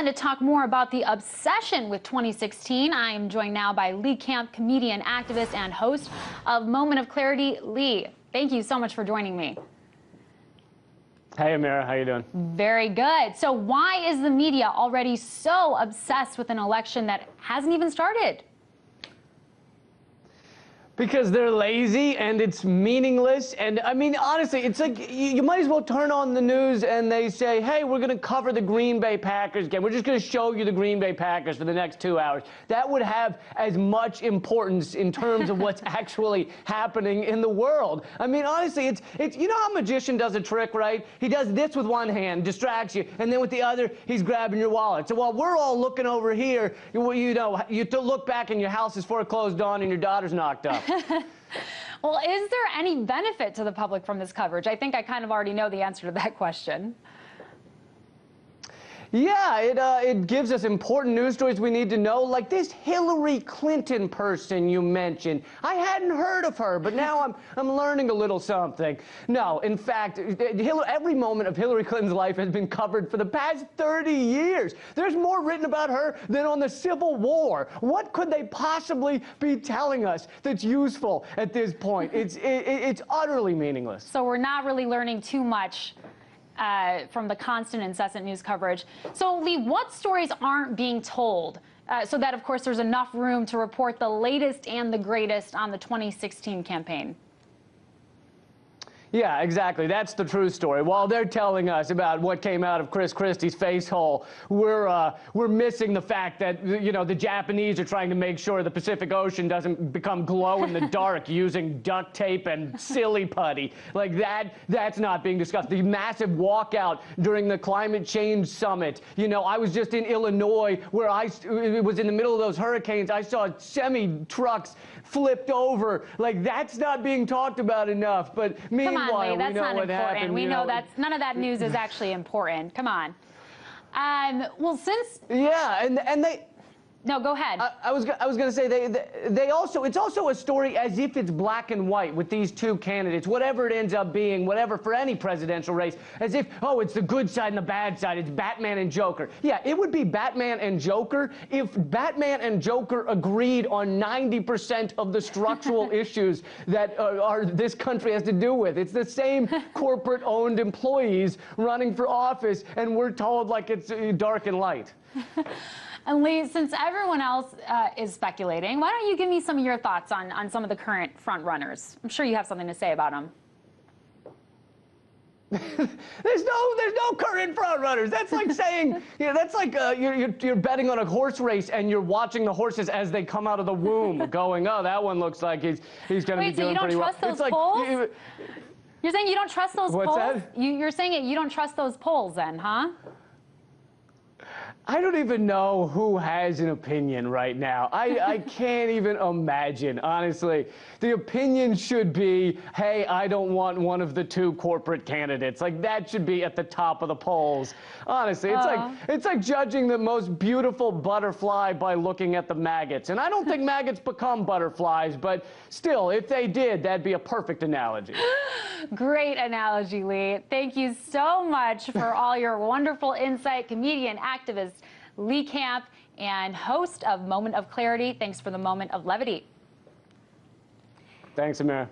And to talk more about the obsession with 2016, I am joined now by Lee Camp, comedian, activist, and host of Moment of Clarity. Lee, thank you so much for joining me. Hey, Amira, how you doing? Very good. So why is the media already so obsessed with an election that hasn't even started? Because they're lazy and it's meaningless. And I mean, honestly, it's like you might as well turn on the news and they say, hey, we're going to cover the Green Bay Packers game. We're just going to show you the Green Bay Packers for the next 2 hours. That would have as much importance in terms of what's actually happening in the world. I mean, honestly, it's you know how a magician does a trick, right? He does this with one hand, distracts you, and then with the other, he's grabbing your wallet. So while we're all looking over here, you look back and your house is foreclosed on and your daughter's knocked up. Well, is there any benefit to the public from this coverage? I think I kind of already know the answer to that question. Yeah, it gives us important news stories we need to know, like this Hillary Clinton person you mentioned. I hadn't heard of her, but now I'm learning a little something. No, in fact, every moment of Hillary Clinton's life has been covered for the past 30 years. There's more written about her than on the Civil War. What could they possibly be telling us that's useful at this point? It's utterly meaningless. So we're not really learning too much from the constant, incessant news coverage. So, Lee, what stories aren't being told so that, of course, there's enough room to report the latest and the greatest on the 2016 campaign? Yeah, exactly. That's the true story. While they're telling us about what came out of Chris Christie's face hole, we're missing the fact that, you know, the Japanese are trying to make sure the Pacific Ocean doesn't become glow in the dark using duct tape and silly putty. Like that's not being discussed. The massive walkout during the climate change summit. You know, I was just in Illinois where it was in the middle of those hurricanes. I saw semi-trucks flipped over. Like, that's not being talked about enough. But meanwhile, come on, Lee, that's not important. Happened, we know that's none of that news is actually important. Come on. Well, since and they. No, go ahead. I was going to say they also, it's also a story as if it's black and white with these two candidates, whatever it ends up being, whatever for any presidential race, as if, oh, it's the good side and the bad side, it's Batman and Joker. Yeah, it would be Batman and Joker if Batman and Joker agreed on 90% of the structural issues that this country has to do with. It's the same corporate-owned employees running for office, and we're told like it's dark and light. And Lee, since everyone else is speculating, why don't you give me some of your thoughts on some of the current front runners? I'm sure you have something to say about them. There's no current front runners. That's like saying, you know, that's like you're betting on a horse race and you're watching the horses as they come out of the womb, going, oh, that one looks like he's going to be doing pretty well. Wait, so you don't trust those polls? You're saying you don't trust those polls? What's that? You're saying you don't trust those polls then, huh? I don't even know who has an opinion right now. I can't even imagine, honestly. The opinion should be, hey, I don't want one of the two corporate candidates. Like, that should be at the top of the polls. Honestly, it's like judging the most beautiful butterfly by looking at the maggots. And I don't think maggots become butterflies, but still, if they did, that'd be a perfect analogy. Great analogy, Lee. Thank you so much for all your wonderful insight, comedian, activist, Lee Camp, and host of Moment of Clarity. Thanks for the moment of levity. Thanks, Amira.